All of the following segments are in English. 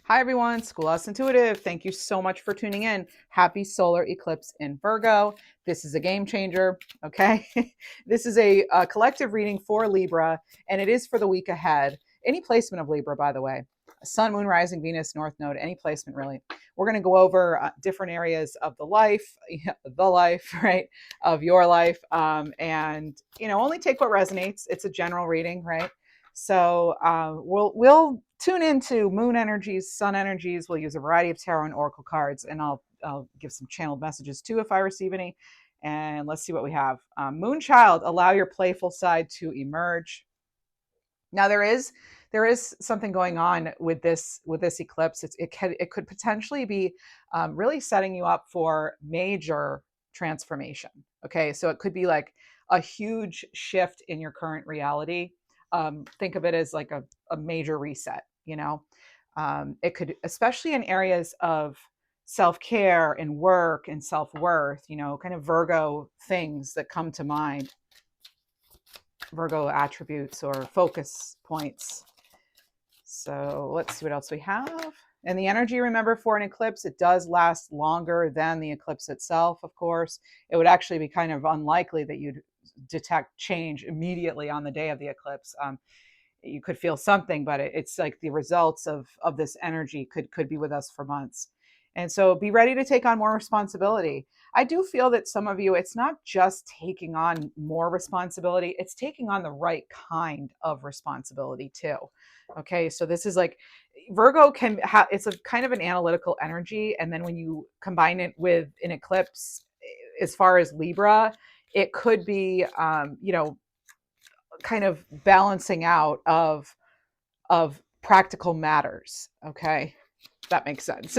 Hi everyone, Schoolhouse Intuitive. Thank you so much for tuning in. Happy solar eclipse in Virgo. This is a game changer, okay? This is a collective reading for Libra, and it is for the week ahead. Any placement of Libra, by the way. Sun, Moon, Rising, Venus, North Node, any placement really. We're going to go over different areas of the life, right, of your life, and only take what resonates. It's a general reading, right? So we'll tune into moon energies, sun energies. We'll use a variety of tarot and oracle cards, and I'll give some channeled messages too if I receive any. And let's see what we have. Moon child, allow your playful side to emerge. Now there is something going on with this eclipse. It could potentially be really setting you up for major transformation. Okay, so it could be like a huge shift in your current reality. Think of it as like a major reset. It could, especially in areas of self-care and work and self-worth, kind of Virgo things that come to mind, Virgo attributes or focus points. So let's see what else we have. And the energy, remember, for an eclipse, it does last longer than the eclipse itself, of course. It would actually be kind of unlikely that you'd detect change immediately on the day of the eclipse. You could feel something, but it's like the results of this energy could be with us for months. And so be ready to take on more responsibility. I do feel that some of you, it's not just taking on more responsibility, it's taking on the right kind of responsibility too. Okay, so this is like Virgo can have, it's a kind of an analytical energy. And then when you combine it with an eclipse, as far as Libra, it could be, kind of balancing out of practical matters. Okay, that makes sense.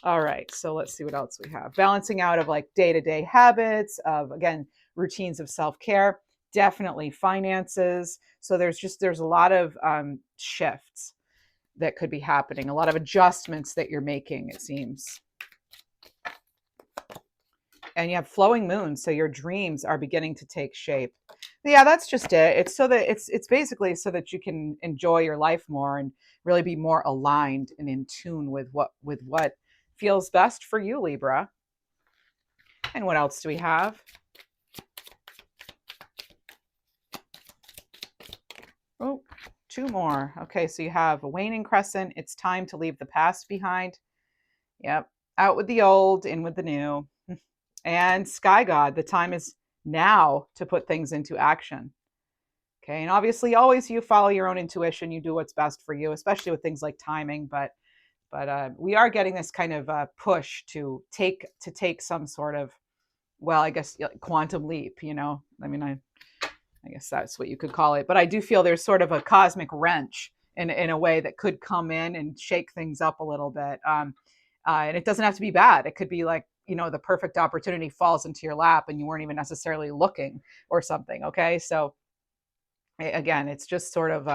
All right, so let's see what else we have. Balancing out of like day-to-day habits, of again routines of self-care, definitely finances. So there's a lot of shifts that could be happening, a lot of adjustments that you're making, it seems. And you have flowing moons, so your dreams are beginning to take shape. Yeah, that's just it. It's so that it's basically so that you can enjoy your life more and really be more aligned and in tune with what feels best for you, Libra. And what else do we have? Oh, two more. Okay, so you have a waning crescent. It's time to leave the past behind. Yep. Out with the old, in with the new. And Sky God, the time is now to put things into action. Okay, and obviously always you follow your own intuition, you do what's best for you, especially with things like timing, but we are getting this kind of push to take some sort of, well, I guess quantum leap, I mean, I guess that's what you could call it, but I do feel there's sort of a cosmic wrench in a way that could come in and shake things up a little bit. And it doesn't have to be bad. It could be like, the perfect opportunity falls into your lap and you weren't even necessarily looking or something. Okay, so again, it's just sort of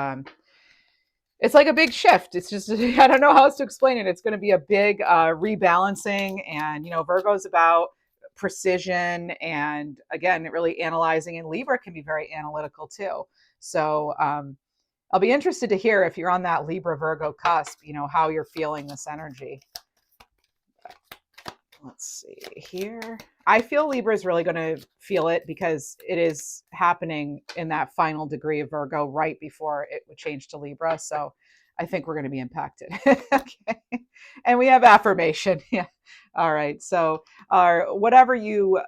it's like a big shift. It's just I don't know how else to explain it. It's going to be a big rebalancing, and Virgo's about precision, and again, really analyzing. And Libra can be very analytical too. So I'll be interested to hear if you're on that Libra Virgo cusp. How you're feeling this energy. Let's see here. I feel Libra is really going to feel it because it is happening in that final degree of Virgo right before it would change to Libra. So I think we're going to be impacted. Okay. And we have affirmation. Yeah. All right. So whatever you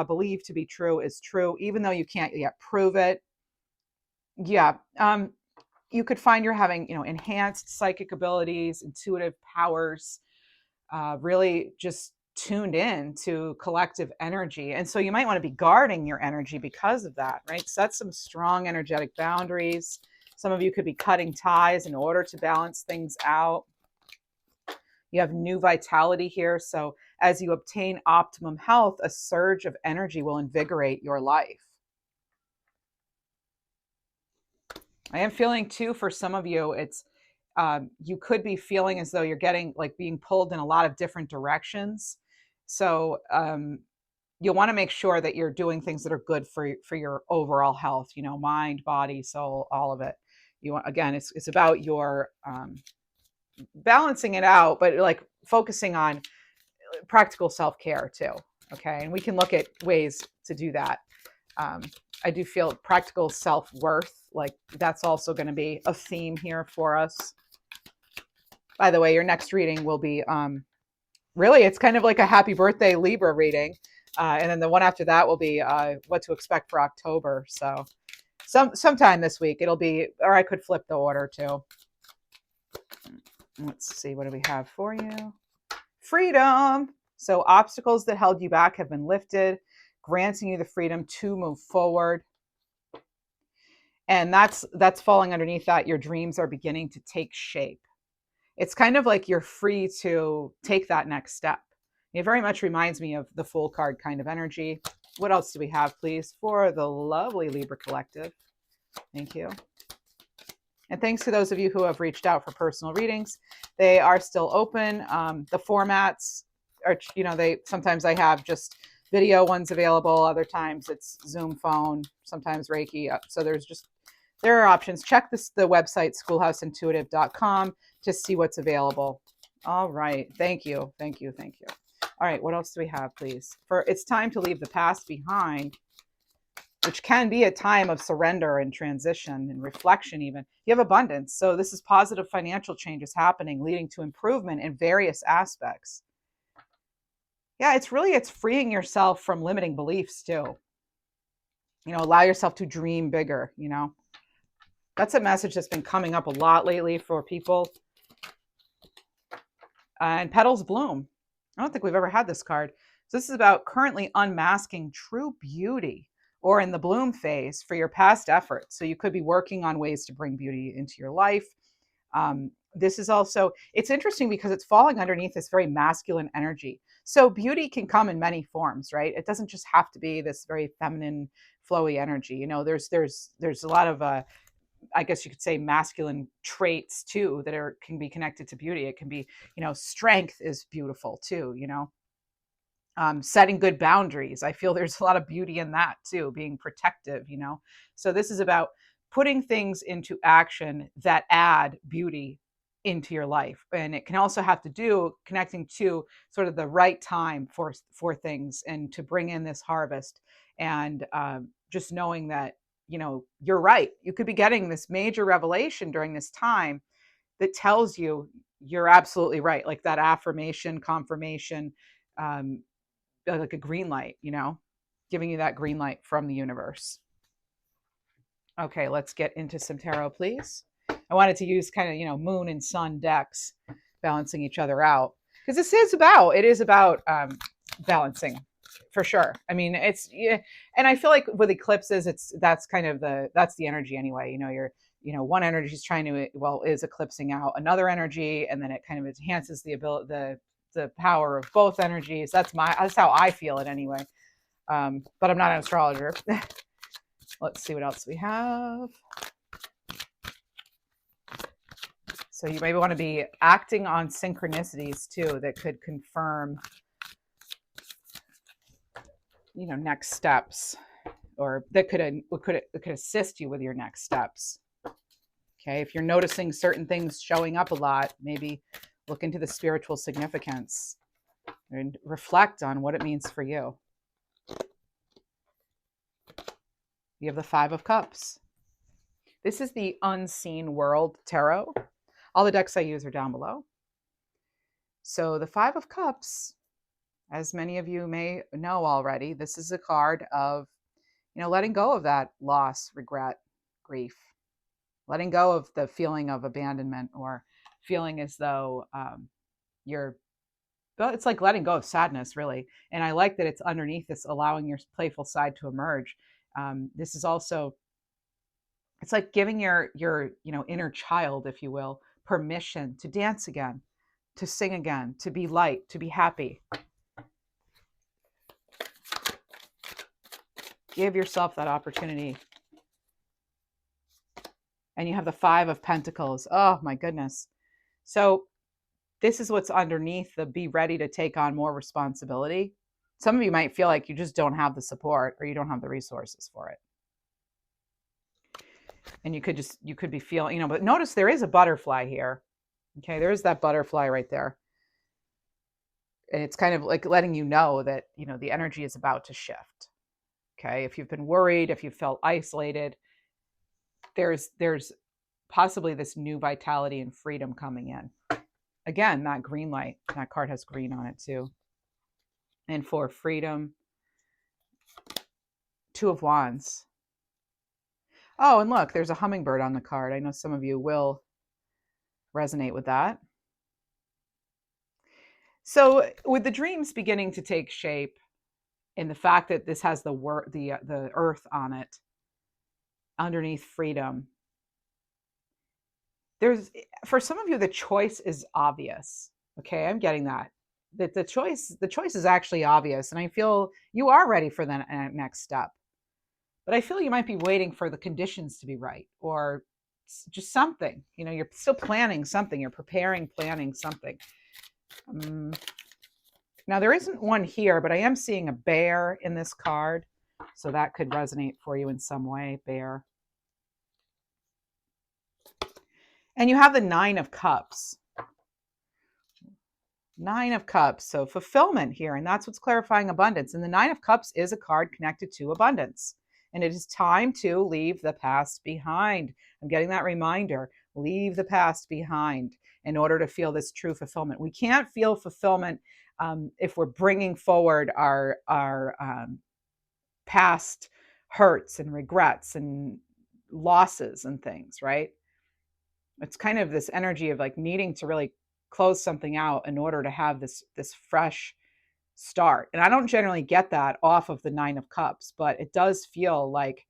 believe to be true is true, even though you can't yet prove it. Yeah. You could find you're having, enhanced psychic abilities, intuitive powers, really just tuned in to collective energy. And so you might want to be guarding your energy because of that, right? Set some strong energetic boundaries. Some of you could be cutting ties in order to balance things out. You have new vitality here. So as you obtain optimum health, a surge of energy will invigorate your life. I am feeling too, for some of you, it's you could be feeling as though you're getting like being pulled in a lot of different directions. So you'll want to make sure that you're doing things that are good for your overall health, mind, body, soul, all of it. You want, again, it's about your balancing it out, but like focusing on practical self-care too. Okay. And we can look at ways to do that. I do feel practical self-worth, like that's also going to be a theme here for us. By the way, your next reading will be really, it's kind of like a happy birthday Libra reading. And then the one after that will be what to expect for October. So sometime this week it'll be, or I could flip the order too. Let's see, what do we have for you? Freedom. So obstacles that held you back have been lifted, granting you the freedom to move forward. And that's falling underneath that. Your dreams are beginning to take shape. It's kind of like you're free to take that next step. It very much reminds me of the Fool card kind of energy. What else do we have, please, for the lovely Libra Collective? Thank you. And thanks to those of you who have reached out for personal readings. They are still open. The formats are, sometimes I have just video ones available. Other times it's Zoom phone, sometimes Reiki. So there are options. Check the website, schoolhouseintuitive.com, to see what's available. All right. Thank you. Thank you. Thank you. All right. What else do we have, please? It's time to leave the past behind, which can be a time of surrender and transition and reflection even. You have abundance. So this is positive financial changes happening, leading to improvement in various aspects. Yeah, it's freeing yourself from limiting beliefs too. Allow yourself to dream bigger, That's a message that's been coming up a lot lately for people. And petals bloom. I don't think we've ever had this card. So this is about currently unmasking true beauty, or in the bloom phase for your past efforts. So you could be working on ways to bring beauty into your life. This is also, it's interesting because it's falling underneath this very masculine energy. So beauty can come in many forms, right? It doesn't just have to be this very feminine, flowy energy. There's a lot of, I guess you could say, masculine traits too that can be connected to beauty. It can be, strength is beautiful too, setting good boundaries. I feel there's a lot of beauty in that too, being protective, So this is about putting things into action that add beauty into your life. And it can also have to do connecting to sort of the right time for things and to bring in this harvest. And just knowing that, you're right. You could be getting this major revelation during this time that tells you you're absolutely right. Like that affirmation, confirmation, like a green light, giving you that green light from the universe. Okay, let's get into some tarot, please. I wanted to use kind of, moon and sun decks balancing each other out, because it is about balancing, for sure. I mean, and I feel like with eclipses, that's the energy anyway. One energy is is eclipsing out another energy, and then it kind of enhances the ability, the power of both energies. That's how I feel it anyway. But I'm not an astrologer. Let's see what else we have. So you maybe want to be acting on synchronicities too that could confirm, next steps, or that could assist you with your next steps. Okay, if you're noticing certain things showing up a lot, maybe look into the spiritual significance and reflect on what it means for you. You have the Five of Cups. This is the Unseen World Tarot. All the decks I use are down below. So the Five of Cups, as many of you may know already, this is a card of, letting go of that loss, regret, grief, letting go of the feeling of abandonment, or feeling as though it's like letting go of sadness, really. And I like that it's underneath this, allowing your playful side to emerge. This is also, it's like giving your inner child, if you will, permission to dance again, to sing again, to be light, to be happy. Give yourself that opportunity. And you have the Five of Pentacles. Oh my goodness. So this is what's underneath the be ready to take on more responsibility. Some of you might feel like you just don't have the support, or you don't have the resources for it. And you could be feeling, but notice there is a butterfly here. Okay, there's that butterfly right there. And it's kind of like letting you know that, the energy is about to shift. Okay, if you've been worried, if you felt isolated, there's possibly this new vitality and freedom coming in. Again, that green light, that card has green on it too. And for freedom, Two of Wands. Oh, and look, there's a hummingbird on the card. I know some of you will resonate with that. So with the dreams beginning to take shape, and the fact that this has the earth on it, underneath freedom, there's, for some of you, the choice is obvious. Okay, I'm getting that the choice is actually obvious, and I feel you are ready for the next step. But I feel you might be waiting for the conditions to be right, or just something. You're still planning something. You're planning something. Now, there isn't one here, but I am seeing a bear in this card. So that could resonate for you in some way, bear. And you have the Nine of Cups. Nine of Cups. So fulfillment here. And that's what's clarifying abundance. And the Nine of Cups is a card connected to abundance. And it is time to leave the past behind. I'm getting that reminder. Leave the past behind in order to feel this true fulfillment. We can't feel fulfillment if we're bringing forward our past hurts and regrets and losses and things, right? It's kind of this energy of like needing to really close something out in order to have this fresh start. And I don't generally get that off of the Nine of Cups, but it does feel like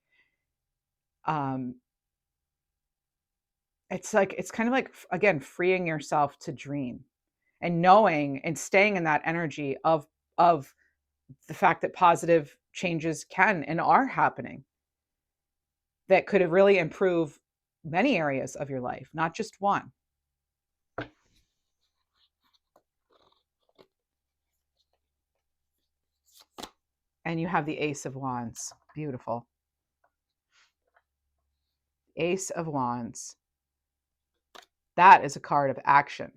it's kind of like, again, freeing yourself to dream and knowing and staying in that energy of the fact that positive changes can and are happening that could have really improved many areas of your life, not just one. And you have the Ace of Wands. Beautiful. Ace of Wands. That is a card of action,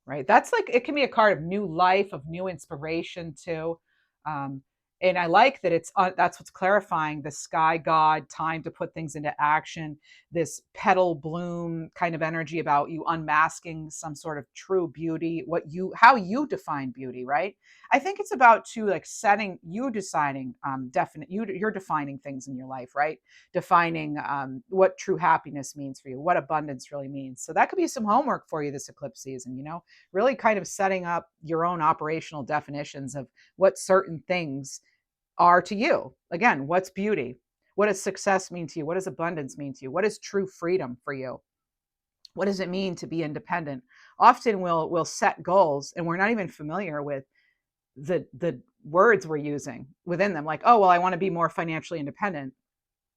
right? That's like, it can be a card of new life, of new inspiration too. And I like that that's what's clarifying the sky god, time to put things into action, this petal bloom kind of energy about you unmasking some sort of true beauty, how you define beauty, right? I think it's about like setting, you deciding, you're defining things in your life, right? Defining what true happiness means for you, what abundance really means. So that could be some homework for you this eclipse season, really kind of setting up your own operational definitions of what certain things are to you. Again, what's beauty? What does success mean to you? What does abundance mean to you? What is true freedom for you? What does it mean to be independent? Often we'll set goals and we're not even familiar with the words we're using within them. Like, oh, well, I want to be more financially independent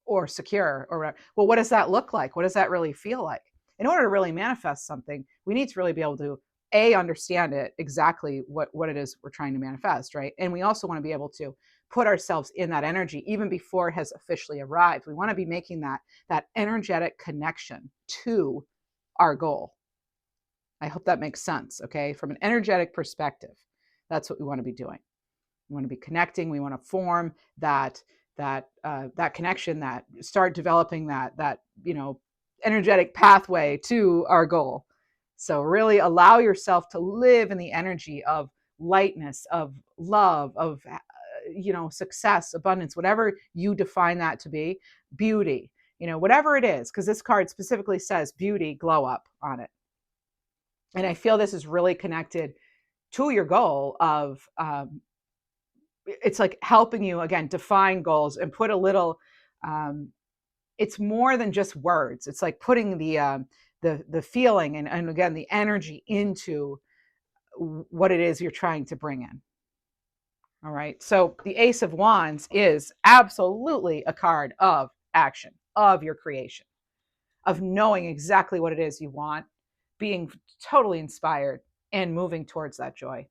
or secure, or, well, what does that look like? What does that really feel like? In order to really manifest something, we need to really be able to understand it exactly what it is we're trying to manifest, right? And we also want to be able to put ourselves in that energy even before it has officially arrived. We want to be making that energetic connection to our goal. I hope that makes sense. Okay, from an energetic perspective, that's what we want to be doing. We want to be connecting. We want to form that connection, that start developing that energetic pathway to our goal. So really allow yourself to live in the energy of lightness, of love, of success, abundance, whatever you define that to be, beauty, whatever it is, because this card specifically says beauty, glow up on it. And I feel this is really connected to your goal of it's like helping you, again, define goals and put a little it's more than just words. It's like putting the feeling and again the energy into what it is you're trying to bring in. All right, so the Ace of Wands is absolutely a card of action, of your creation, of knowing exactly what it is you want, being totally inspired and moving towards that joy.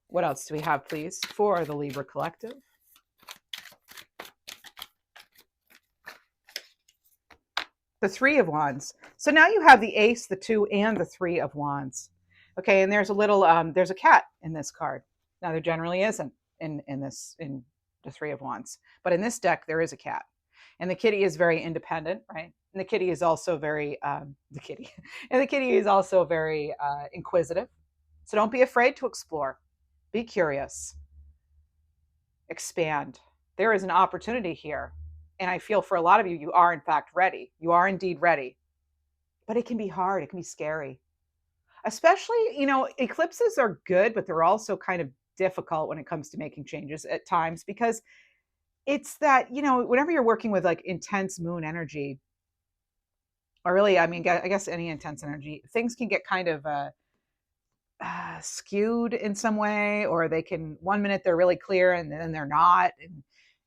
What else do we have, please, for the Libra Collective? the Three of Wands. So now you have the Ace, the Two, and the Three of Wands. Okay, and there's a little there's a cat in this card. Now there generally isn't in the Three of Wands, but in this deck there is a cat, and the kitty is very independent, right? And the kitty is also very the kitty, and the kitty is also very inquisitive. So don't be afraid to explore. Be curious. Expand. There is an opportunity here. And I feel for a lot of you, you are in fact ready. You are indeed ready. But it can be hard. It can be scary. Especially, eclipses are good, but they're also kind of difficult when it comes to making changes at times, because it's that, whenever you're working with like intense moon energy, or really, I guess any intense energy, things can get kind of skewed in some way, or they can, one minute they're really clear and then they're not,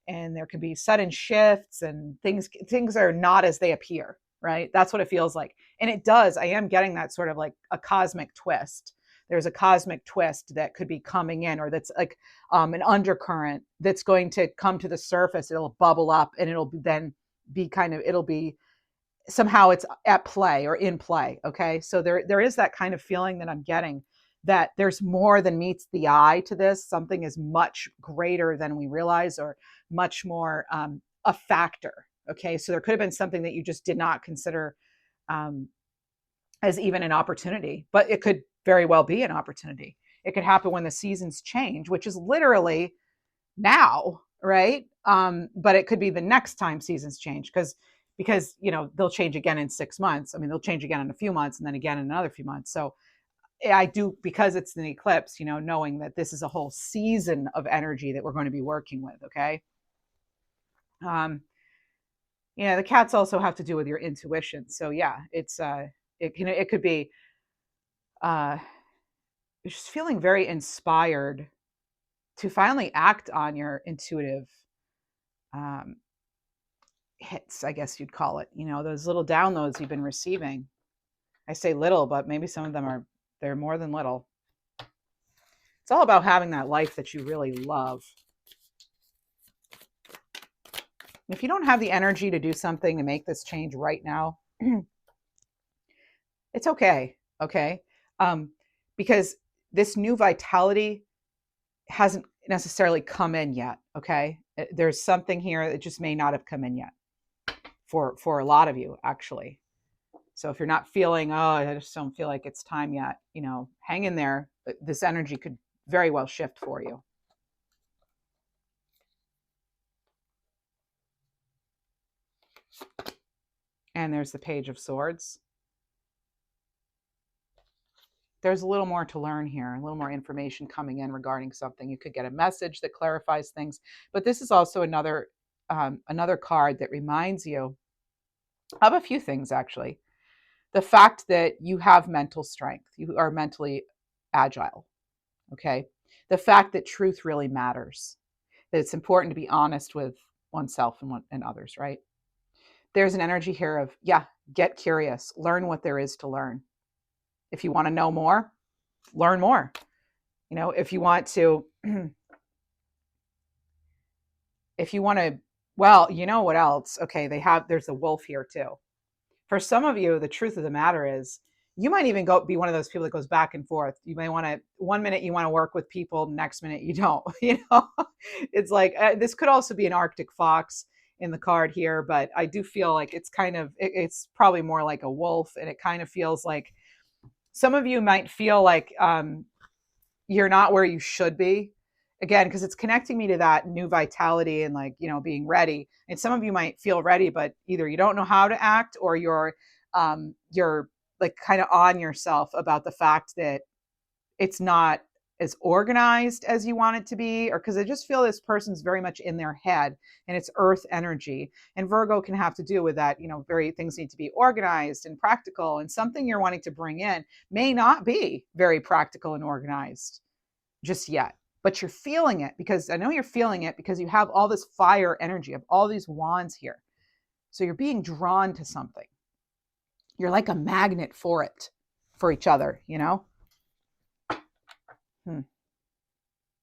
and there can be sudden shifts, and things are not as they appear, right? That's what it feels like. And it does, I am getting that sort of like a cosmic twist. There's a cosmic twist that could be coming in, or that's like an undercurrent that's going to come to the surface. It'll bubble up, and it'll then be it'll be somehow it's at play or in play. Okay, so there is that kind of feeling that I'm getting, that there's more than meets the eye to this. Something is much greater than we realize, or much more a factor. Okay, so there could have been something that you just did not consider as even an opportunity, but it could very well be an opportunity. It could happen when the seasons change, which is literally now, right? But it could be the next time seasons change, because they'll change again in 6 months. I mean, they'll change again in a few months, and then again in another few months. So I do, because it's an eclipse, knowing that this is a whole season of energy that we're going to be working with. Okay. The cats also have to do with your intuition. So yeah, it could be just feeling very inspired to finally act on your intuitive hits, I guess you'd call it. Those little downloads you've been receiving. I say little, but maybe some of them they're more than little. It's all about having that life that you really love. If you don't have the energy to do something to make this change right now, it's okay. Okay. Because this new vitality hasn't necessarily come in yet. Okay. There's something here that just may not have come in yet for a lot of you, actually. So if you're not feeling, I just don't feel like it's time yet, hang in there. This energy could very well shift for you. And there's the Page of Swords. There's a little more to learn here, a little more information coming in regarding something. You could get a message that clarifies things, but this is also another card that reminds you of a few things, actually. The fact that you have mental strength, you are mentally agile. Okay. The fact that truth really matters, that it's important to be honest with oneself and others, right? There's an energy here of, get curious, learn what there is to learn. If you want to know more, learn more. If you want to, well, what else? Okay, there's a wolf here too. For some of you, the truth of the matter is, you might even be one of those people that goes back and forth. You may want to, one minute you want to work with people, next minute you don't. It's like, this could also be an Arctic fox in the card here, but I do feel like it's probably more like a wolf, and it kind of feels like some of you might feel like you're not where you should be. Again, because it's connecting me to that new vitality and being ready. And some of you might feel ready, but either you don't know how to act, or you're like kind of on yourself about the fact that it's not as organized as you want it to be, or because I just feel this person's very much in their head, and it's earth energy. And Virgo can have to do with that, things need to be organized and practical, and something you're wanting to bring in may not be very practical and organized just yet. But you're feeling it, because I know you're feeling it because you have all this fire energy of all these wands here. So you're being drawn to something. You're like a magnet for each other,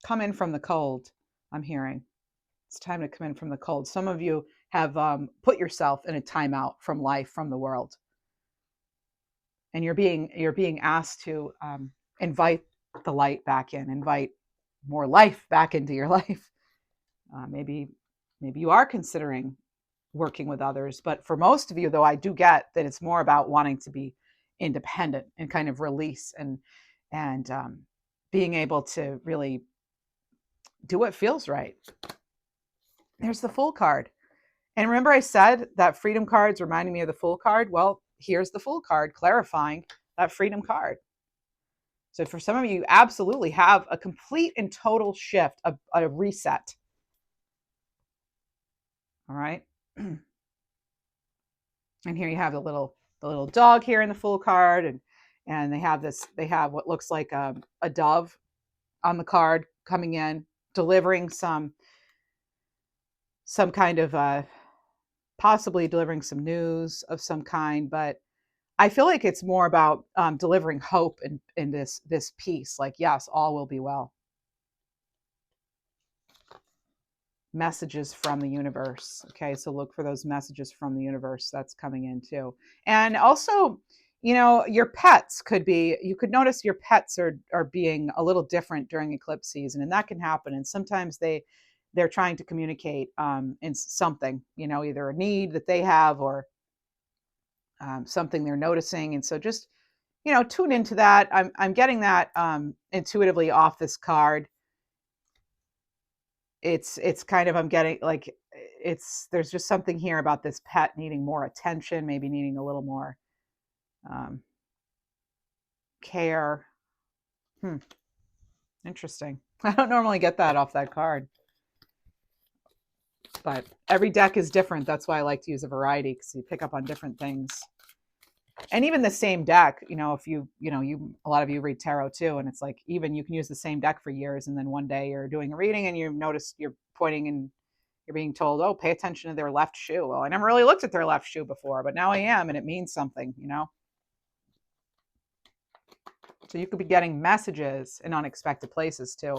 Come in from the cold, I'm hearing. It's time to come in from the cold. Some of you put yourself in a timeout from life, from the world, and you're being asked to invite the light back in, invite more life back into your life. Maybe you are considering working with others, but for most of you, though, I do get that it's more about wanting to be independent and kind of release and being able to really do what feels right. There's the Fool card. And remember I said that freedom card's reminding me of the Fool card? Well, here's the Fool card clarifying that freedom card. So for some of you, you absolutely have a complete and total shift, a reset. All right. And here you have the little dog here in the Fool card, and they have what looks like a dove on the card coming in, delivering some kind of possibly delivering some news of some kind, but I feel like it's more about delivering hope in this peace. Like, yes, all will be well. Messages from the universe. Okay, so look for those messages from the universe. That's coming in too. And also, your pets you could notice your pets are being a little different during eclipse season, and that can happen. And sometimes they're trying to communicate in something, either a need that they have or something they're noticing. And so just, tune into that. I'm getting that intuitively off this card. It's kind of, I'm getting like, there's just something here about this pet needing more attention, maybe needing a little more care. Interesting. I don't normally get that off that card, but every deck is different. That's why I like to use a variety, because you pick up on different things. And even the same deck, if a lot of you read tarot too, and it's like, even you can use the same deck for years, and then one day you're doing a reading and you notice you're pointing and you're being told, oh, pay attention to their left shoe. Well, I never really looked at their left shoe before, but now I am, and it means something, So you could be getting messages in unexpected places too.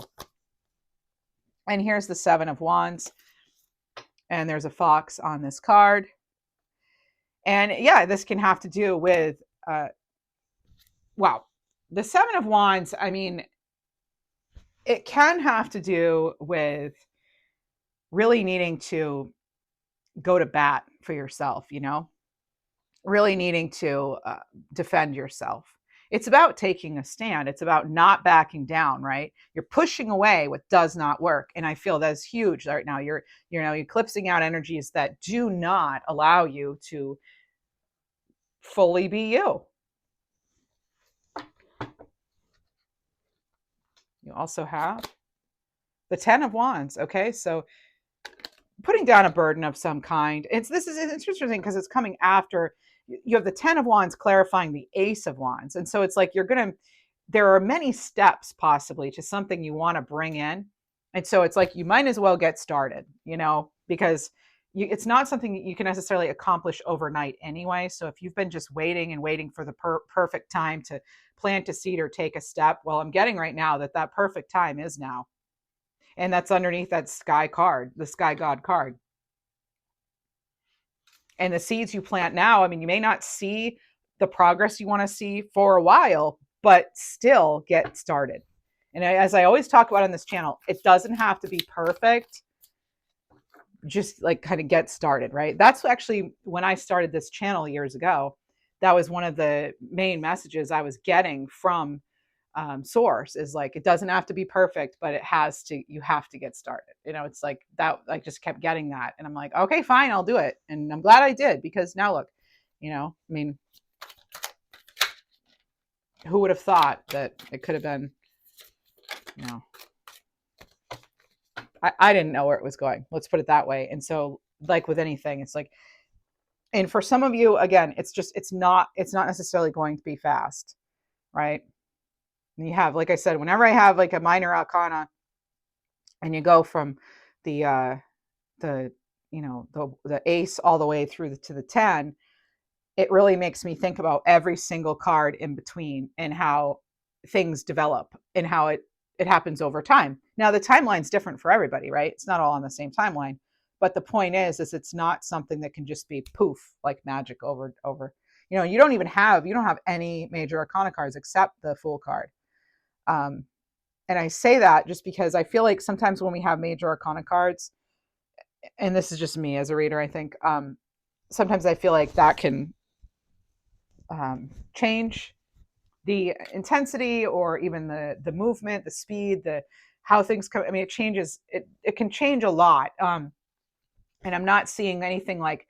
And here's the Seven of Wands, and there's a fox on this card. And yeah, this can have to do with, the Seven of Wands, I mean, it can have to do with really needing to go to bat for yourself, really needing to defend yourself. It's about taking a stand. It's about not backing down, right? You're pushing away what does not work. And I feel that's huge right now. You're eclipsing out energies that do not allow you to fully be you. You also have the Ten of Wands. Okay, so putting down a burden of some kind. It's interesting because it's coming after you have the Ten of Wands clarifying the Ace of Wands. And so it's like there are many steps possibly to something you want to bring in. And so it's like you might as well get started, because it's not something that you can necessarily accomplish overnight anyway. So if you've been just waiting and waiting for the perfect time to plant a seed or take a step, well, I'm getting right now that perfect time is now. And that's underneath that Sky card, the Sky God card. And the seeds you plant now, I mean, you may not see the progress you want to see for a while, but still get started. And as I always talk about on this channel, it doesn't have to be perfect. Just like kind of get started, right? That's actually when I started this channel years ago. That was one of the main messages I was getting from source, is like, it doesn't have to be perfect, but you have to get started. It's like that. I just kept getting that, and I'm like, okay, fine, I'll do it. And I'm glad I did, because now look, I mean, who would have thought that it could have been, I didn't know where it was going. Let's put it that way. And so, like with anything, it's like, and for some of you, again, it's not necessarily going to be fast, right? And you have, like I said, whenever I have like a minor arcana, and you go from the ace all the way through to the 10, it really makes me think about every single card in between and how things develop and how it happens over time. Now, the timeline's different for everybody, right? It's not all on the same timeline, But the point is it's not something that can just be poof, like magic over. You don't have any major arcana cards except the Fool card. Um, and I say that just because I feel like sometimes when we have major arcana cards, and this is just me as a reader, I think, sometimes I feel like that can change the intensity or even the movement, the speed, the how things come. I mean, it changes. It can change a lot. And I'm not seeing anything like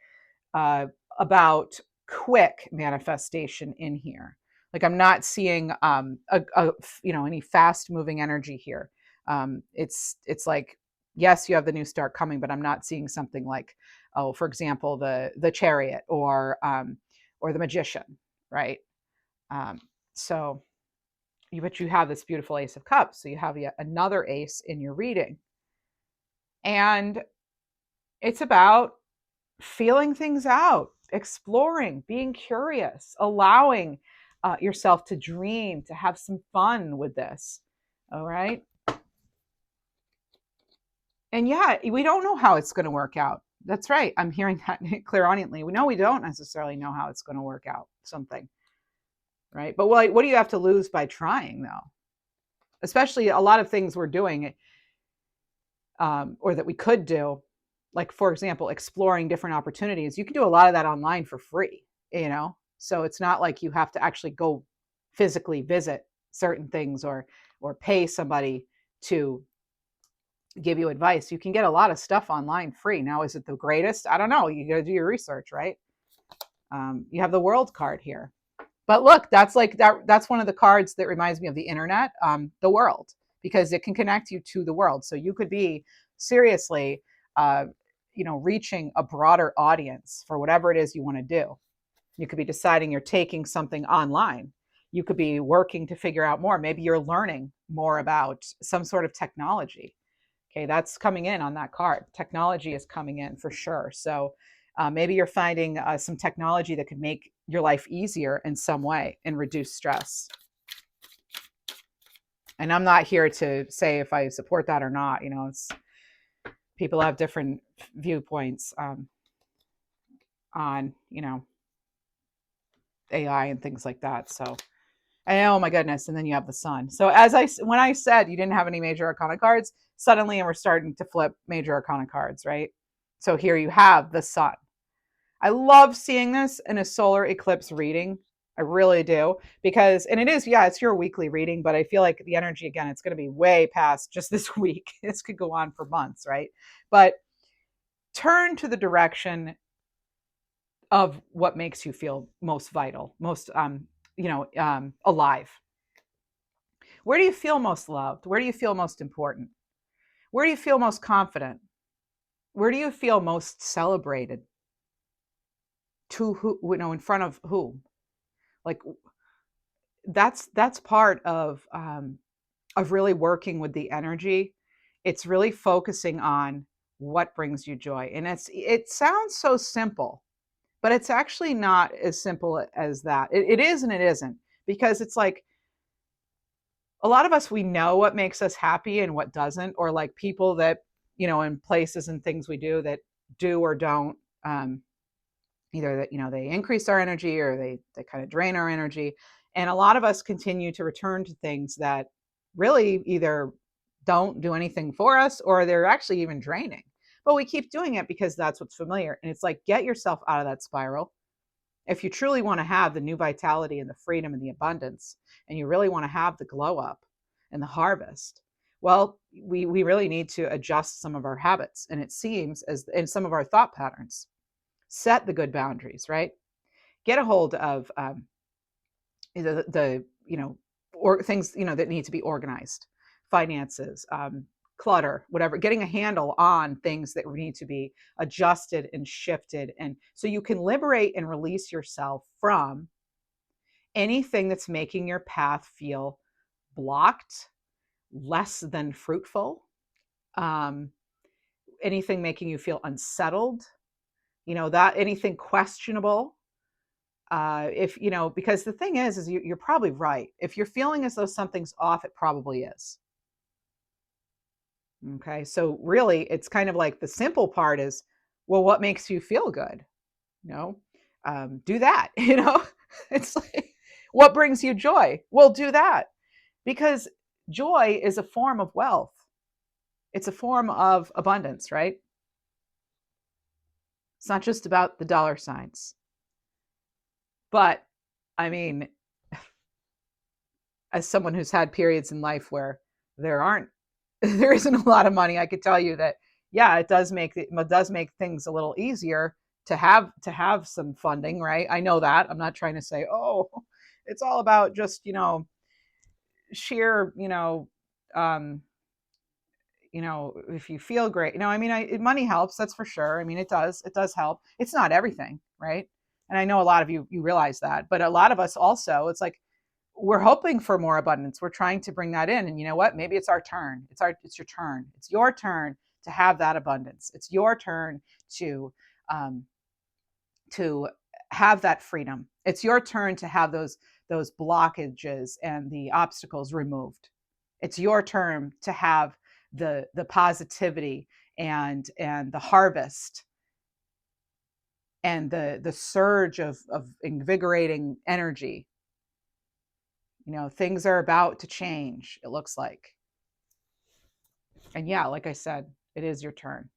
uh, about quick manifestation in here. Like I'm not seeing any fast moving energy here. It's like, yes, you have the new start coming, but I'm not seeing something like, oh, for example, the Chariot or the Magician, right? So but you have this beautiful Ace of Cups, so you have yet another ace in your reading, and it's about feeling things out, exploring, being curious, allowing yourself to dream, to have some fun with this. All right. And yeah, we don't know how it's going to work out. That's right. I'm hearing that clairaudiently. We don't necessarily know how it's going to work out, something. Right. But what do you have to lose by trying, though? Especially a lot of things we're doing or that we could do, like, for example, exploring different opportunities. You can do a lot of that online for free, so it's not like you have to actually go physically visit certain things or pay somebody to give you advice. You can get a lot of stuff online free. Now, is it the greatest? I don't know. You got to do your research, right? You have the World card here. But look, that's one of the cards that reminds me of the internet, the world, because it can connect you to the world. So you could be seriously, reaching a broader audience for whatever it is you want to do. You could be deciding you're taking something online. You could be working to figure out more. Maybe you're learning more about some sort of technology. Okay, that's coming in on that card. Technology is coming in for sure. So maybe you're finding some technology that could make your life easier in some way and reduce stress. And I'm not here to say if I support that or not. People have different viewpoints on AI and things like that. So, and oh my goodness, and then you have the Sun. So when I said you didn't have any major arcana cards, suddenly we're starting to flip major arcana cards, right? So here you have the Sun. I love seeing this in a solar eclipse reading. I really do, because, and it is, yeah, it's your weekly reading, but I feel like the energy, again, it's going to be way past just this week. This could go on for months, right? But turn to the direction of what makes you feel most vital, most, alive. Where do you feel most loved? Where do you feel most important? Where do you feel most confident? Where do you feel most celebrated? To who, in front of who? Like, that's part of really working with the energy. It's really focusing on what brings you joy, and it sounds so simple, but it's actually not as simple as that. It is and it isn't, because it's like a lot of us, we know what makes us happy and what doesn't, or like people that in places and things we do that do or don't. Either that they increase our energy or they kind of drain our energy, and a lot of us continue to return to things that really either don't do anything for us or they're actually even draining, but we keep doing it because that's what's familiar. And it's like, get yourself out of that spiral. If you truly want to have the new vitality and the freedom and the abundance, and you really want to have the glow up and the harvest, well, we really need to adjust some of our habits, and it seems as in some of our thought patterns. Set the good boundaries, right? Get a hold of the or things that need to be organized, finances, clutter, whatever. Getting a handle on things that need to be adjusted and shifted, and so you can liberate and release yourself from anything that's making your path feel blocked, less than fruitful, anything making you feel unsettled, that anything questionable. If because the thing is you're probably right. If you're feeling as though something's off, it probably is. Okay. So really, it's kind of like the simple part is, well, what makes you feel good? You know, do that. It's like, what brings you joy? Well, do that, because joy is a form of wealth. It's a form of abundance, right? It's not just about the dollar signs. But I mean, as someone who's had periods in life where there aren't there isn't a lot of money, I could tell you that, yeah, it does make things a little easier to have some funding, right? I know that. I'm not trying to say, oh, it's all about just, sheer, um, if you feel great. I mean, money helps, that's for sure. I mean, it does help. It's not everything, right? And I know a lot of you realize that, but a lot of us also, it's like we're hoping for more abundance. We're trying to bring that in. And you know what? Maybe it's our turn. It's your turn. It's your turn to have that abundance. It's your turn to um, to have that freedom. It's your turn to have those blockages and the obstacles removed. It's your turn to have the positivity and the harvest and the surge of invigorating energy. Things are about to change, it looks like. And yeah, like I said, it is your turn.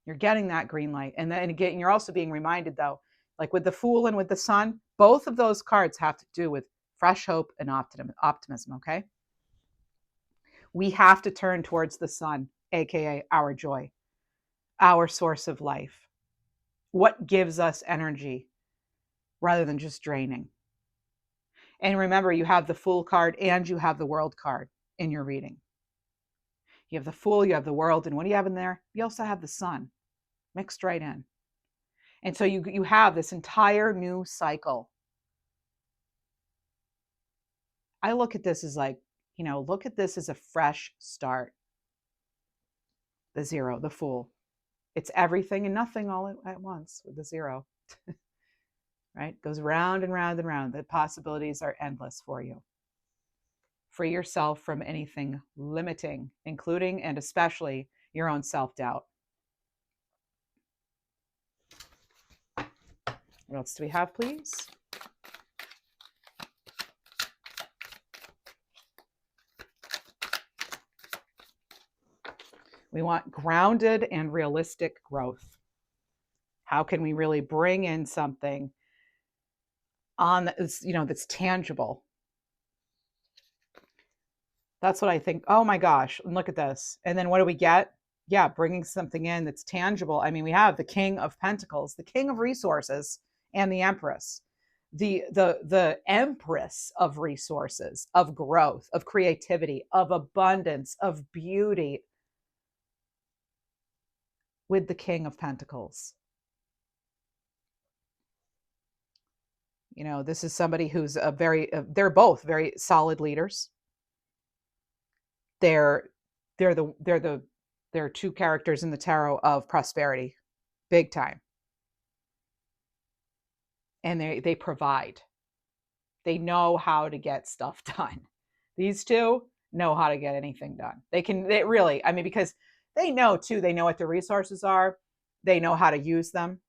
You're getting that green light. And then again, you're also being reminded, though, like with the Fool and with the Sun, both of those cards have to do with fresh hope and optimism, okay? We have to turn towards the sun, aka our joy, our source of life. What gives us energy rather than just draining? And remember, you have the Fool card and you have the World card in your reading. You have the Fool, you have the World, and what do you have in there? You also have the Sun mixed right in. And so you have this entire new cycle. I look at this as like, look at this as a fresh start. The Zero, the Fool. It's everything and nothing all at once with the Zero, right? Goes round and round and round. The possibilities are endless for you. Free yourself from anything limiting, including and especially your own self-doubt. What else do we have, please? We want grounded and realistic growth. How can we really bring in something that's tangible? That's what I think. Oh my gosh, and look at this. And then what do we get? Yeah, bringing something in that's tangible. I mean, we have the King of Pentacles, the King of Resources, and the Empress. The Empress of resources, of growth, of creativity, of abundance, of beauty, with the King of Pentacles. This is somebody who's they're both very solid leaders. They're two characters in the tarot of prosperity, big time. And they provide. They know how to get stuff done. These two know how to get anything done. They really, I mean, because they know too, they know what their resources are. They know how to use them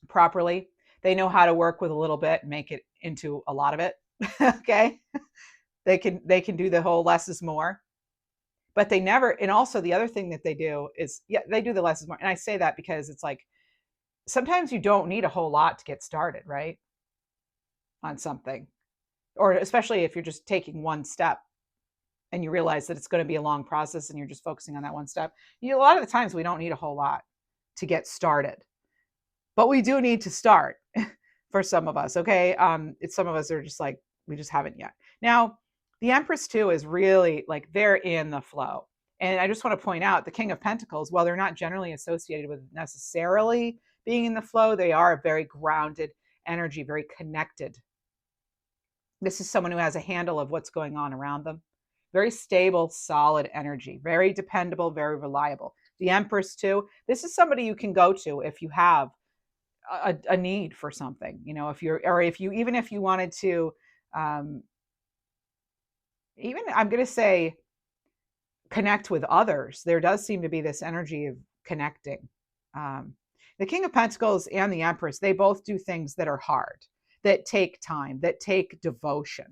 properly. They know how to work with a little bit and make it into a lot of it. Okay. They can do the whole less is more. But they never, and also the other thing that they do is, yeah, they do the less is more. And I say that because it's like, sometimes you don't need a whole lot to get started, right? On something, or especially if you're just taking one step and you realize that it's going to be a long process and you're just focusing on that one step. A lot of the times we don't need a whole lot to get started, but we do need to start for some of us. Okay. Some of us are just like, we just haven't yet. Now, the Empress too is really like, they're in the flow. And I just want to point out the King of Pentacles, while they're not generally associated with necessarily being in the flow, they are a very grounded energy, very connected. This is someone who has a handle of what's going on around them. Very stable, solid energy, very dependable, very reliable. The Empress too. This is somebody you can go to if you have a need for something, if you wanted to, even, I'm going to say, connect with others. There does seem to be this energy of connecting. The King of Pentacles and the Empress, they both do things that are hard, that take time, that take devotion.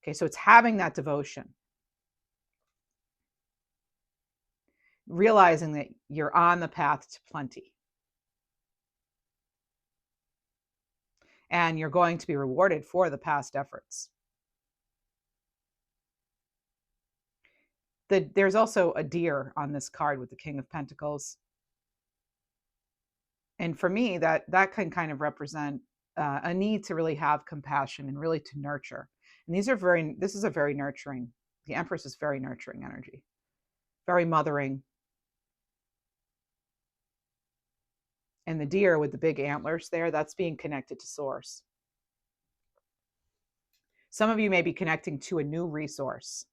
Okay, so it's having that devotion. Realizing that you're on the path to plenty. And you're going to be rewarded for the past efforts. There's also a deer on this card with the King of Pentacles. And for me, that can kind of represent a need to really have compassion and really to nurture. And this is a very nurturing, the Empress is very nurturing energy, very mothering. And the deer with the big antlers there, that's being connected to source. Some of you may be connecting to a new resource,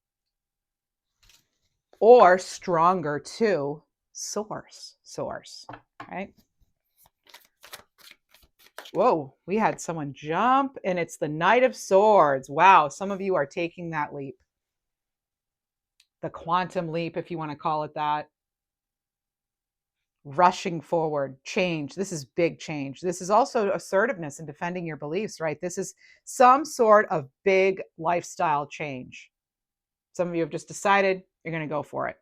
or stronger to source, right? Whoa, we had someone jump, and it's the Knight of Swords. Wow, some of you are taking that leap. The quantum leap, if you want to call it that. Rushing forward, change. This is big change. This is also assertiveness and defending your beliefs, right? This is some sort of big lifestyle change. Some of you have just decided you're going to go for it.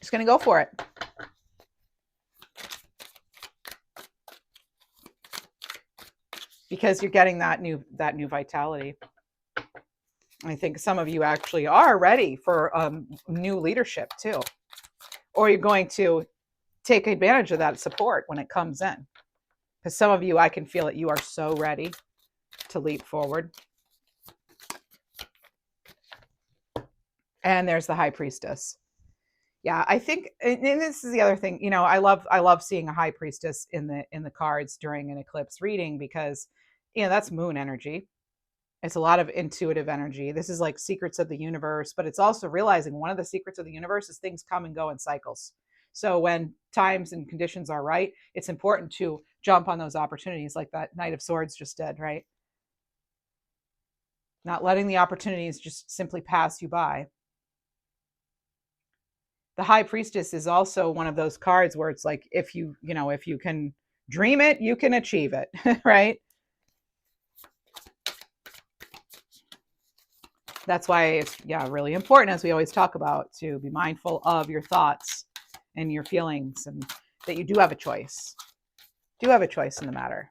Just going to go for it. Because you're getting that new vitality. I think some of you actually are ready for new leadership too. Or you're going to take advantage of that support when it comes in. Because some of you, I can feel that you are so ready to leap forward. And there's the High Priestess. Yeah, I think, and this is the other thing, you know, I love seeing a High Priestess in the cards during an eclipse reading, because, you know, that's moon energy. It's a lot of intuitive energy. This is like secrets of the universe, but it's also realizing one of the secrets of the universe is things come and go in cycles. So when times and conditions are right, it's important to jump on those opportunities like that Knight of Swords just did, right? Not letting the opportunities just simply pass you by. The High Priestess is also one of those cards where it's like, if you can dream it, you can achieve it, right? That's why it's, really important, as we always talk about, to be mindful of your thoughts and your feelings, and that you do have a choice. Do have a choice in the matter.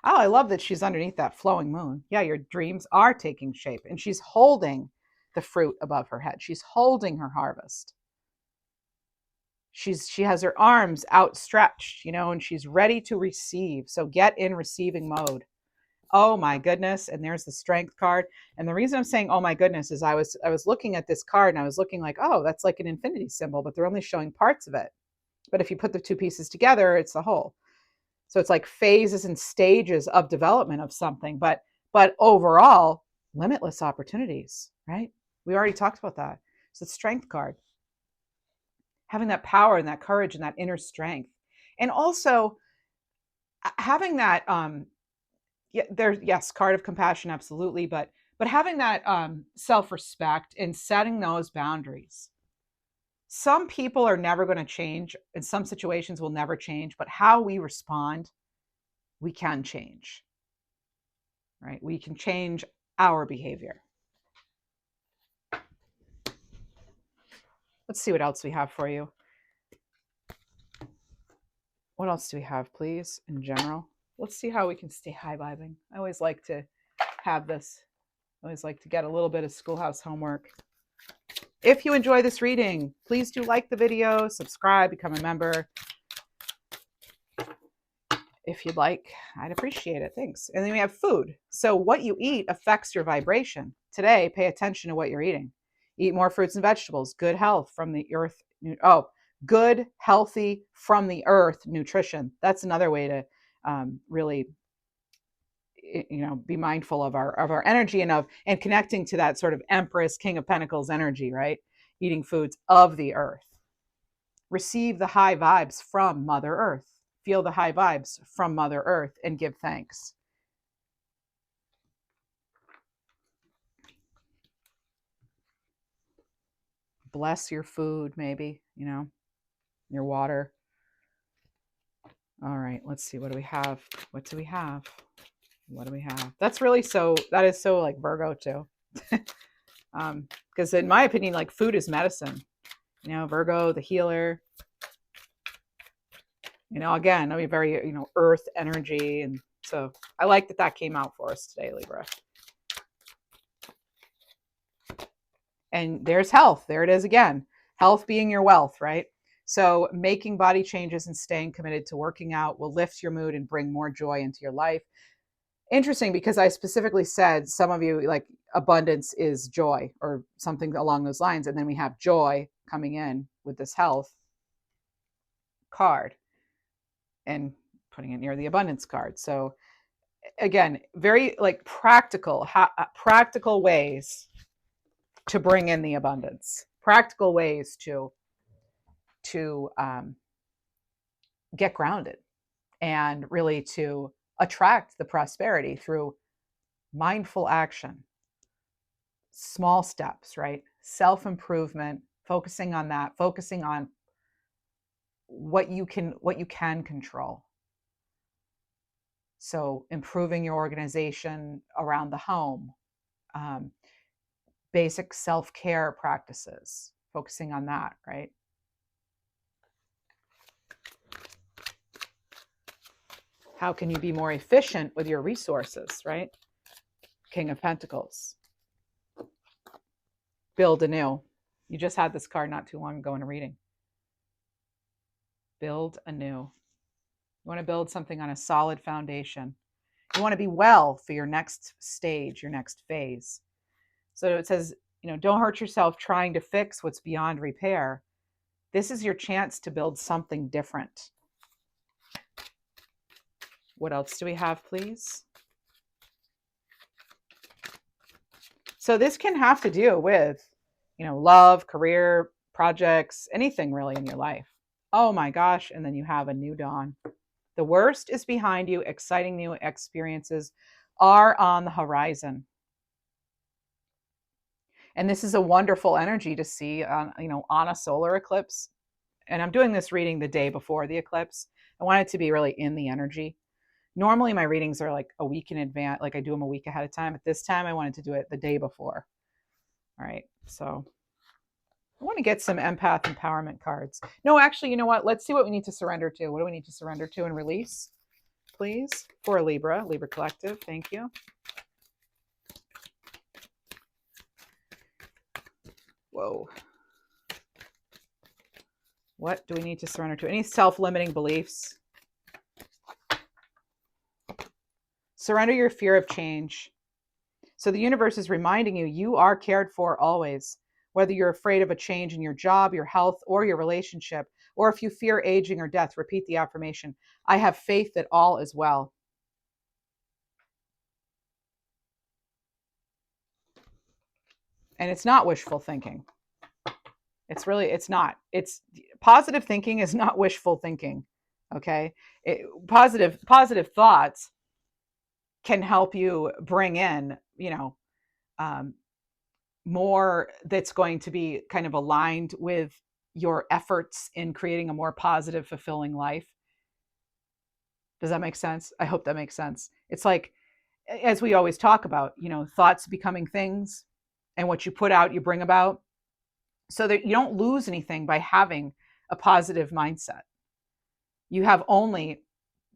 Oh, I love that she's underneath that flowing moon. Yeah, your dreams are taking shape, and she's holding the fruit above her head. She's holding her harvest. She has her arms outstretched, and she's ready to receive. So get in receiving mode. Oh my goodness. And there's the Strength card. And the reason I'm saying, oh my goodness, is I was looking at this card and I was looking like, oh, that's like an infinity symbol, but they're only showing parts of it. But if you put the two pieces together, it's the whole. So it's like phases and stages of development of something, but overall, limitless opportunities, right? We already talked about that. It's the Strength card. Having that power and that courage and that inner strength. And also having that, card of compassion, absolutely, but having that self-respect and setting those boundaries. Some people are never going to change, and some situations will never change, but how we respond, we can change, right? We can change our behavior. Let's see what else we have for you. What else do we have, please, in general? Let's see how we can stay high vibing. I always like to have this. I always like to get a little bit of schoolhouse homework. If you enjoy this reading, please do like the video, subscribe, become a member. If you'd like, I'd appreciate it. Thanks. And then we have food. So what you eat affects your vibration. Today, pay attention to what you're eating. Eat more fruits and vegetables. Good health from the earth. Good, healthy from the earth nutrition. That's another way to really, be mindful of our energy and connecting to that sort of Empress, King of Pentacles energy, right? Eating foods of the earth. Receive the high vibes from Mother Earth. Feel the high vibes from Mother Earth and give thanks. Bless your food, maybe, your water. All right, let's see. What do we have? What do we have? What do we have? That is so like Virgo too. Because in my opinion, like food is medicine. Virgo, the healer. Again, I mean, very, earth energy. And so I like that came out for us today, Libra. And there's health. There it is again. Health being your wealth, right? So making body changes and staying committed to working out will lift your mood and bring more joy into your life. Interesting, because I specifically said some of you like abundance is joy or something along those lines. And then we have joy coming in with this health card and putting it near the abundance card. So again, very like practical ways to bring in the abundance, practical ways to get grounded and really to attract the prosperity through mindful action, small steps, right? Self-improvement, focusing on that, focusing on what you can control. So improving your organization around the home, basic self-care practices, focusing on that, right? How can you be more efficient with your resources, right? King of Pentacles. Build anew. You just had this card not too long ago in a reading. Build anew. You want to build something on a solid foundation. You want to be well for your next stage, your next phase. So it says, don't hurt yourself trying to fix what's beyond repair. This is your chance to build something different. What else do we have, please? So this can have to do with, love, career, projects, anything really in your life. Oh my gosh. And then you have a new dawn. The worst is behind you. Exciting new experiences are on the horizon. And this is a wonderful energy to see on a solar eclipse. And I'm doing this reading the day before the eclipse. I want it to be really in the energy. Normally my readings are like a week in advance, like I do them a week ahead of time. At this time, I wanted to do it the day before. All right, so I want to get some empath empowerment cards. No, actually, you know what? Let's see what we need to surrender to. What do we need to surrender to and release, please? For Libra Collective, thank you. Whoa. What do we need to surrender to? Any self-limiting beliefs? Surrender your fear of change. So the universe is reminding you, you are cared for always. Whether you're afraid of a change in your job, your health, or your relationship, or if you fear aging or death, repeat the affirmation. I have faith that all is well. And it's not wishful thinking. It's not. It's positive thinking is not wishful thinking. Okay. Positive thoughts can help you bring in, more that's going to be kind of aligned with your efforts in creating a more positive, fulfilling life. Does that make sense? I hope that makes sense. It's like, as we always talk about, thoughts becoming things, and what you put out, you bring about, so that you don't lose anything by having a positive mindset. You have only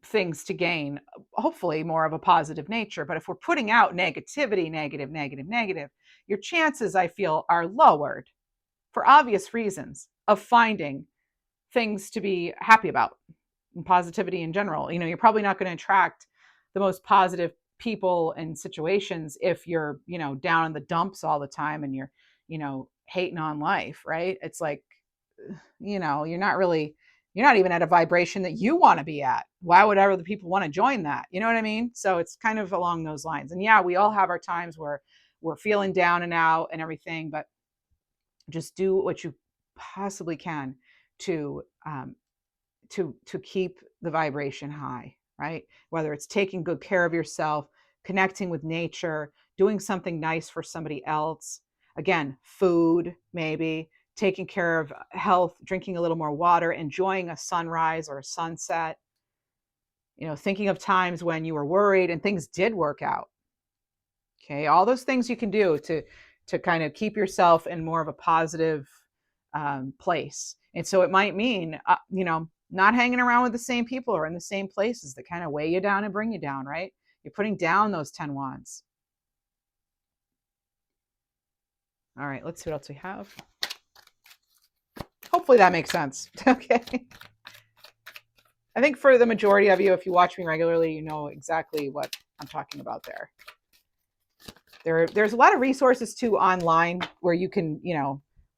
things to gain, hopefully more of a positive nature. But if we're putting out negativity, negative, your chances, I feel, are lowered for obvious reasons of finding things to be happy about and positivity in general. You're probably not going to attract the most positive people and situations if you're, down in the dumps all the time and you're, hating on life, right? It's like, you're not even at a vibration that you want to be at. Why would other people want to join that? You know what I mean? So it's kind of along those lines. And yeah, we all have our times where we're feeling down and out and everything, but just do what you possibly can to keep the vibration high, right? Whether it's taking good care of yourself, connecting with nature, doing something nice for somebody else. Again, food, maybe taking care of health, drinking a little more water, enjoying a sunrise or a sunset, thinking of times when you were worried and things did work out. Okay, all those things you can do to kind of keep yourself in more of a positive place. And so it might mean, not hanging around with the same people or in the same places that kind of weigh you down and bring you down, right? You're putting down those 10 wands. All right, let's see what else we have. Hopefully that makes sense. Okay. I think for the majority of you, if you watch me regularly, you know exactly what I'm talking about there. There's a lot of resources too online where you can,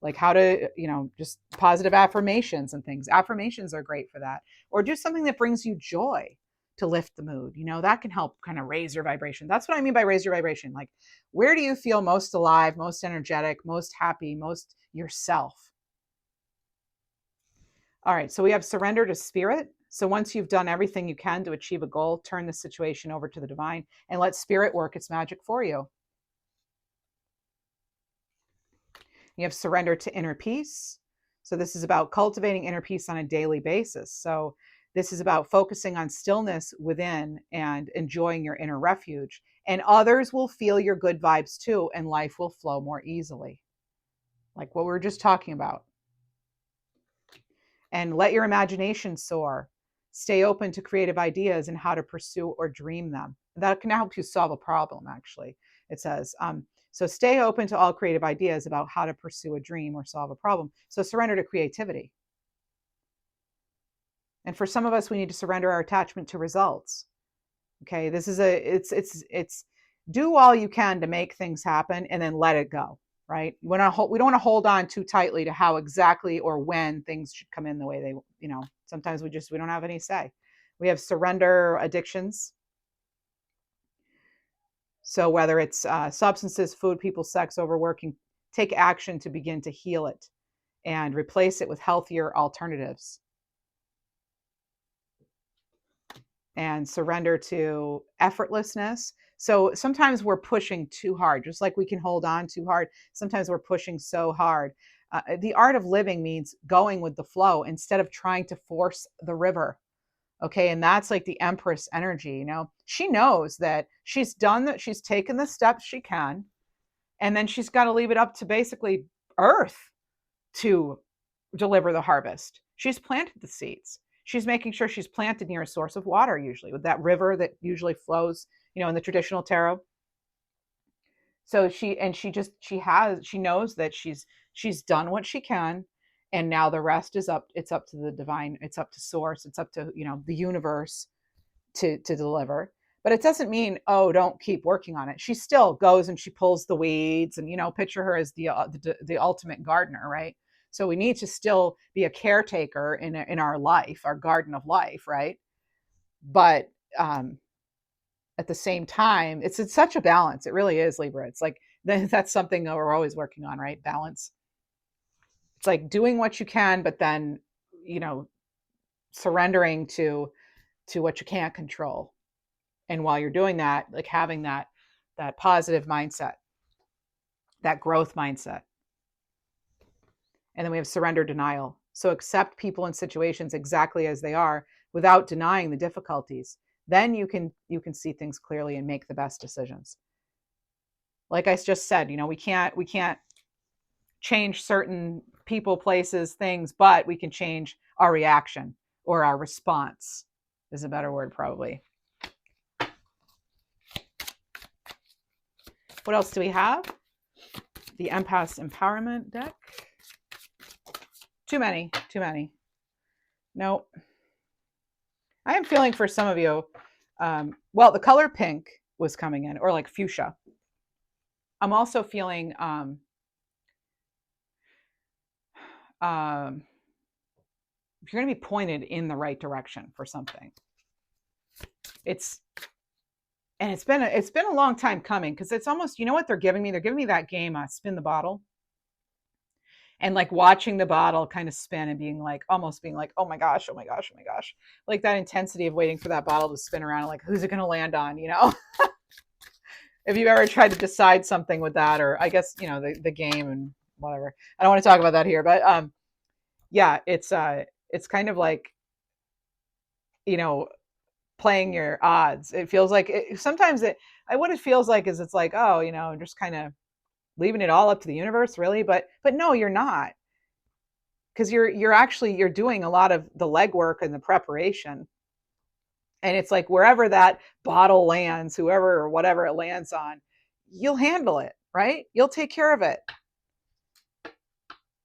like how to, just positive affirmations and things. Affirmations are great for that. Or do something that brings you joy to lift the mood. That can help kind of raise your vibration. That's what I mean by raise your vibration. Like, where do you feel most alive, most energetic, most happy, most yourself? All right, so we have surrender to spirit. So once you've done everything you can to achieve a goal, turn the situation over to the divine and let spirit work its magic for you. You have surrender to inner peace. So this is about cultivating inner peace on a daily basis. So this is about focusing on stillness within and enjoying your inner refuge. And others will feel your good vibes too, and life will flow more easily. Like what we were just talking about. And let your imagination soar. Stay open to creative ideas and how to pursue or dream them. That can help you solve a problem, actually. It says, so stay open to all creative ideas about how to pursue a dream or solve a problem. So surrender to creativity. And for some of us, we need to surrender our attachment to results. Okay, this is it's do all you can to make things happen and then let it go, right? We don't want to hold on too tightly to how exactly or when things should come in the way they, sometimes we don't have any say. We have surrender addictions. So whether it's substances, food, people, sex, overworking, take action to begin to heal it and replace it with healthier alternatives. And surrender to effortlessness. So sometimes we're pushing too hard, just like we can hold on too hard. Sometimes we're pushing so hard. The art of living means going with the flow instead of trying to force the river. Okay. And that's like the Empress energy. She knows that she's done that. She's taken the steps she can. And then she's got to leave it up to basically Earth to deliver the harvest. She's planted the seeds. She's making sure she's planted near a source of water, usually with that river that usually flows, in the traditional tarot. So she knows that she's done what she can. And now the rest is up. It's up to the divine. It's up to source. It's up to, the universe to deliver. But it doesn't mean, oh, don't keep working on it. She still goes and she pulls the weeds and, picture her as the ultimate gardener, right? So we need to still be a caretaker in our life, our garden of life, right? But at the same time, it's such a balance. It really is, Libra. It's like that's something that we're always working on, right? Balance. It's like doing what you can, but then, surrendering to what you can't control. And while you're doing that, like having that positive mindset, that growth mindset. And then we have surrender denial. So accept people and situations exactly as they are without denying the difficulties. Then you can see things clearly and make the best decisions. Like I just said, we can't change certain people, places, things, but we can change our reaction or our response is a better word, probably. What else do we have? The Empath's Empowerment deck. Too many. Nope. I am feeling for some of you, well, the color pink was coming in, or like fuchsia. I'm also feeling you're going to be pointed in the right direction for something. It's been a long time coming, because it's almost, what they're giving me? They're giving me that game, Spin the Bottle. And like watching the bottle kind of spin and almost being like, oh my gosh, like that intensity of waiting for that bottle to spin around, like who's it going to land on, If you've ever tried to decide something with that, or I guess, the game and whatever. I don't want to talk about that here, but yeah, it's kind of like, you know, playing your odds. It feels like sometimes what it feels like is it's like, oh, just kind of leaving it all up to the universe, really. But no, you're not, because you're doing a lot of the legwork and the preparation. And it's like wherever that bottle lands, whoever or whatever it lands on, you'll handle it, right? You'll take care of it.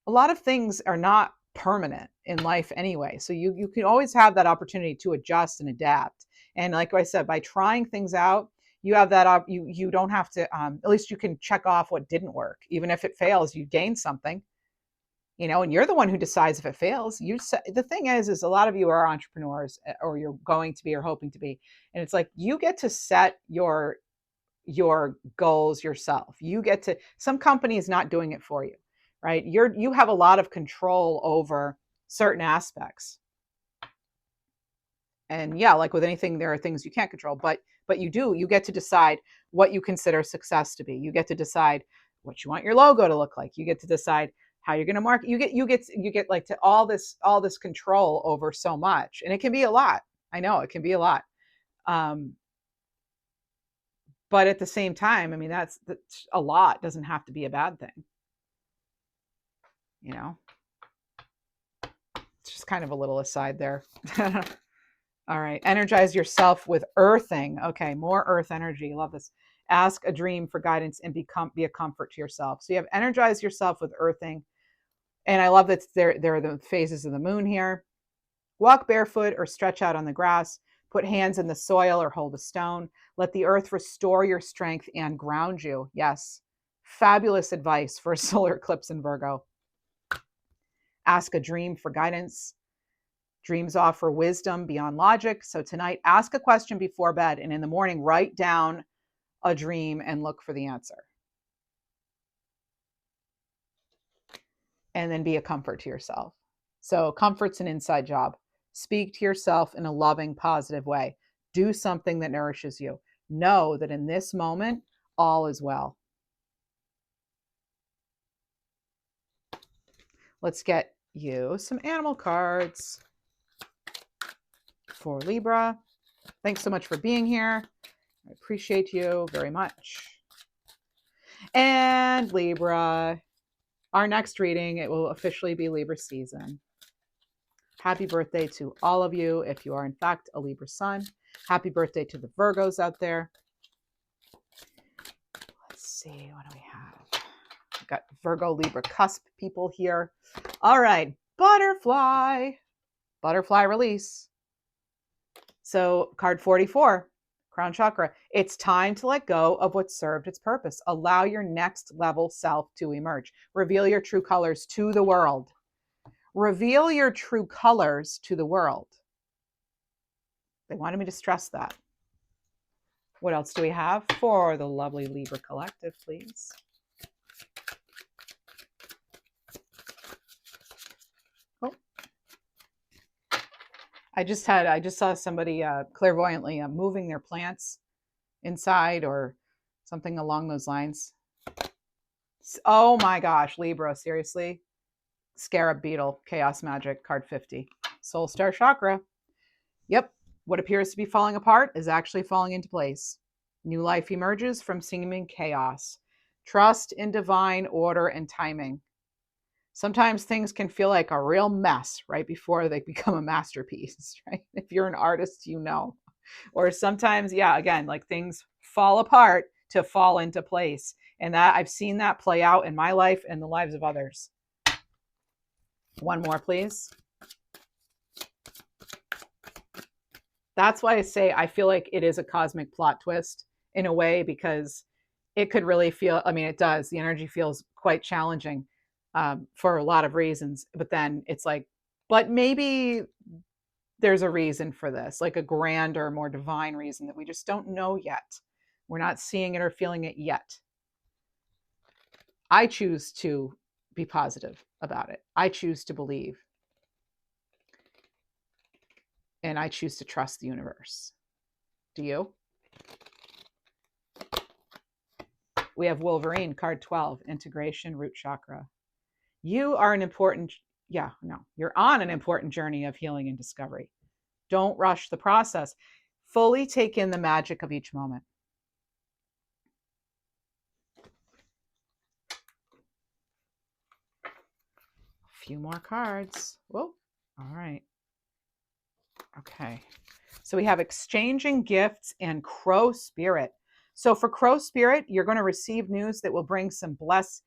A lot of things are not permanent in life anyway. So you can always have that opportunity to adjust and adapt. And like I said, by trying things out, you have that you don't have to at least you can check off what didn't work. Even if it fails, you gain something. And you're the one who decides if it fails. The thing is a lot of you are entrepreneurs, or you're going to be or hoping to be. And it's like you get to set your goals yourself. Some company is not doing it for you, right? You have a lot of control over certain aspects. And yeah, like with anything, there are things you can't control, but you get to decide what you consider success to be. You get to decide what you want your logo to look like. You get to decide how you're going to market. You get like to all this control over so much, and it can be a lot. I know it can be a lot. But at the same time, I mean, that's a lot doesn't have to be a bad thing. It's just kind of a little aside there. All right. Energize yourself with earthing. Okay. More earth energy. Love this. Ask a dream for guidance and be a comfort to yourself. So you have energize yourself with earthing. And I love that there are the phases of the moon here. Walk barefoot or stretch out on the grass. Put hands in the soil or hold a stone. Let the earth restore your strength and ground you. Yes. Fabulous advice for a solar eclipse in Virgo. Ask a dream for guidance. Dreams offer wisdom beyond logic. So tonight, ask a question before bed, and in the morning, write down a dream and look for the answer. And then be a comfort to yourself. So comfort's an inside job. Speak to yourself in a loving, positive way. Do something that nourishes you. Know that in this moment, all is well. Let's get you some animal cards for Libra. Thanks so much for being here. I appreciate you very much. And Libra, our next reading, it will officially be Libra season. Happy birthday to all of you if you are in fact a Libra sun. Happy birthday to the Virgos out there. Let's see, what do we have? We've got Virgo Libra cusp people here. All right, butterfly release. So card 44, crown chakra. It's time to let go of what served its purpose. Allow your next level self to emerge. Reveal your true colors to the world. Reveal your true colors to the world. They wanted me to stress that. What else do we have for the lovely Libra collective, please? Oh, I just saw somebody clairvoyantly moving their plants inside or something along those lines. Oh my gosh, Libra, seriously? Scarab beetle, chaos magic, card 50. Soul star chakra. Yep. What appears to be falling apart is actually falling into place. New life emerges from seeming chaos. Trust in divine order and timing. Sometimes things can feel like a real mess right before they become a masterpiece, right? If you're an artist, Or sometimes, yeah, again, like things fall apart to fall into place. And that I've seen that play out in my life and the lives of others. One more, please. That's why I say I feel like it is a cosmic plot twist in a way, because it could really feel, I mean, it does. The energy feels quite challenging for a lot of reasons. But then it's like, but maybe there's a reason for this, like a grander, more divine reason that we just don't know yet. We're not seeing it or feeling it yet. I choose to be positive about it. I choose to believe. And I choose to trust the universe. Do you? We have Wolverine, card 12, integration, root chakra. You are an important, yeah, no, you're on an important journey of healing and discovery. Don't rush the process. Fully take in the magic of each moment. A few more cards. Whoa. All right. Okay. So we have exchanging gifts and crow spirit. So for crow spirit, you're going to receive news that will bring some blessed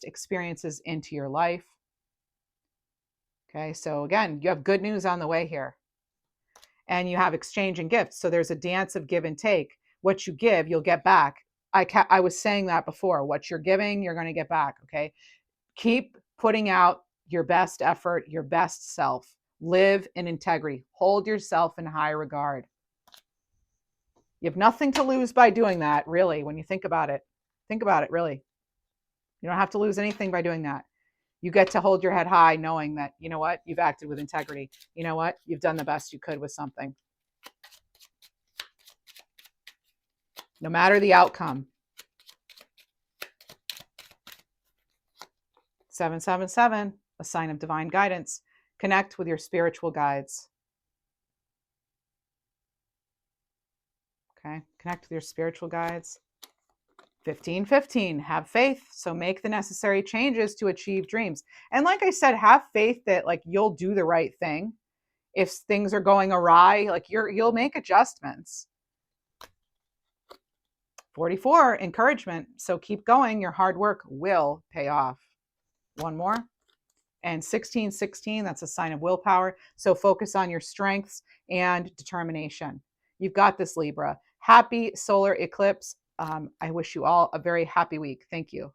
experiences into your life. Okay. So again, you have good news on the way here. And you have exchanging gifts. So there's a dance of give and take. What you give, you'll get back. I was saying that before. What you're giving, you're going to get back. Okay. Keep putting out your best effort, your best self. Live in integrity. Hold yourself in high regard. You have nothing to lose by doing that, really, when you think about it. Think about it, really. You don't have to lose anything by doing that. You get to hold your head high knowing that, you know what, you've acted with integrity. You know what, you've done the best you could with something. No matter the outcome. 777, a sign of divine guidance. Connect with your spiritual guides. Okay, connect with your spiritual guides. 1515, have faith. So make the necessary changes to achieve dreams. And like I said, have faith that like you'll do the right thing. If things are going awry, like you'll make adjustments. 44, encouragement. So keep going. Your hard work will pay off. One more. And 1616, that's a sign of willpower. So focus on your strengths and determination. You've got this, Libra. Happy solar eclipse. I wish you all a very happy week. Thank you.